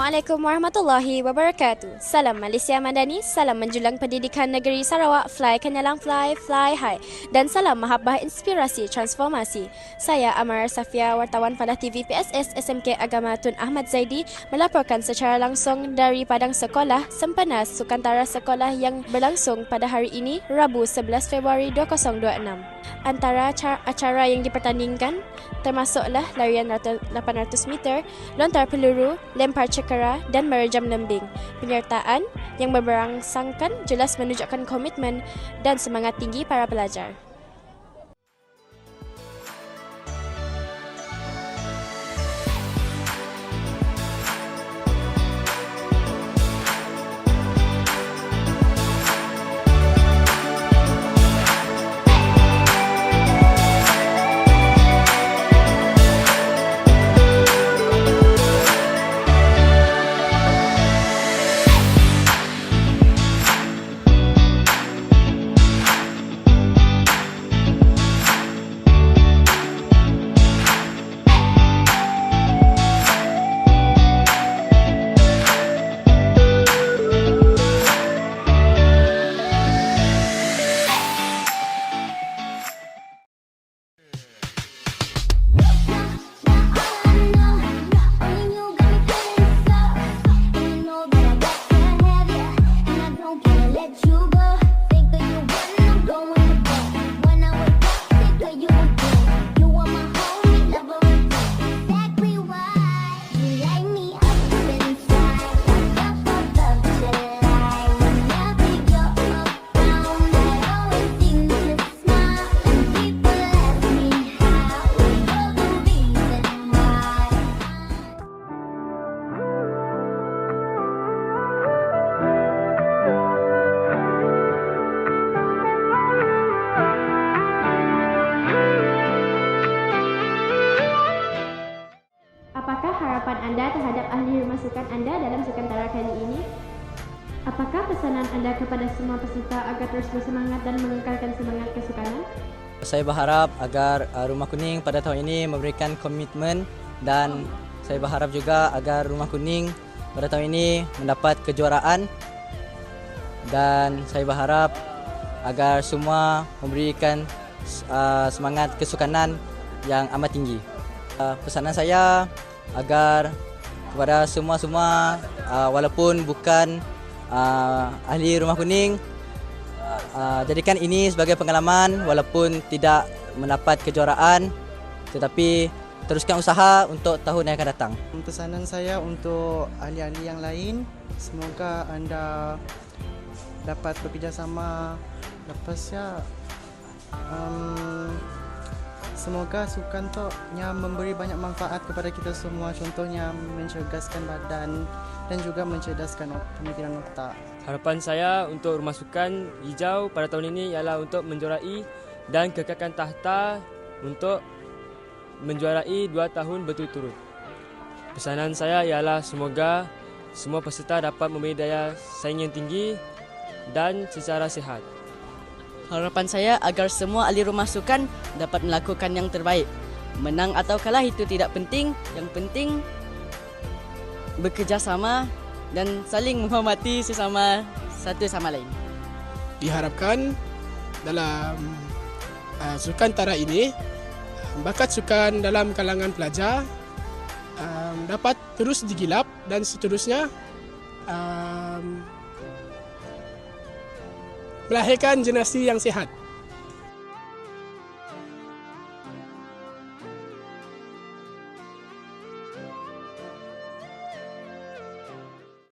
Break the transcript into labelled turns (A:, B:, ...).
A: Assalamualaikum warahmatullahi wabarakatuh. Salam Malaysia Madani, salam menjulang pendidikan negeri Sarawak, fly kenyalang fly, fly high. Dan salam mahabbah inspirasi transformasi. Saya Amara Safia, wartawan Falah TV PSS SMK Agama Tun Ahmad Zaidi melaporkan secara langsung dari padang sekolah sempena Sukantara Sekolah yang berlangsung pada hari ini, Rabu 11 Februari 2026. Antara acara yang dipertandingkan termasuklah larian 800 meter, lontar peluru, lempar cekera dan merejam lembing. Penyertaan yang berberangsangkan jelas menunjukkan komitmen dan semangat tinggi para pelajar. Apakah harapan Anda terhadap ahli rumah sukan Anda dalam Sukantara kali ini? Apakah pesanan Anda kepada semua peserta agar terus bersemangat dan mengekalkan semangat kesukanan?
B: Saya berharap agar Rumah Kuning pada tahun ini memberikan komitmen dan saya berharap juga agar Rumah Kuning pada tahun ini mendapat kejuaraan dan saya berharap agar semua memberikan semangat kesukanan yang amat tinggi. Pesanan saya agar kepada semua walaupun bukan ahli Rumah Kuning, jadikan ini sebagai pengalaman walaupun tidak mendapat kejuaraan, tetapi teruskan usaha untuk tahun yang akan datang.
C: Pesanan saya untuk ahli-ahli yang lain, semoga anda dapat bekerjasama lepasnya. Semoga sukan tu yang memberi banyak manfaat kepada kita semua, contohnya mencerdaskan badan dan juga mencerdaskan pemikiran otak.
D: Harapan saya untuk Rumah Sukan Hijau pada tahun ini ialah untuk menjuarai dan kekalkan takhta untuk menjuarai 2 tahun berturut-turut. Pesanan saya ialah semoga semua peserta dapat memberi daya saing yang tinggi dan secara sihat.
E: Harapan saya agar semua ahli rumah sukan dapat melakukan yang terbaik. Menang atau kalah itu tidak penting, yang penting bekerjasama dan saling menghormati sesama satu sama lain.
F: Diharapkan dalam Sukantara ini, bakat sukan dalam kalangan pelajar dapat terus digilap dan seterusnya melahirkan generasi yang sihat.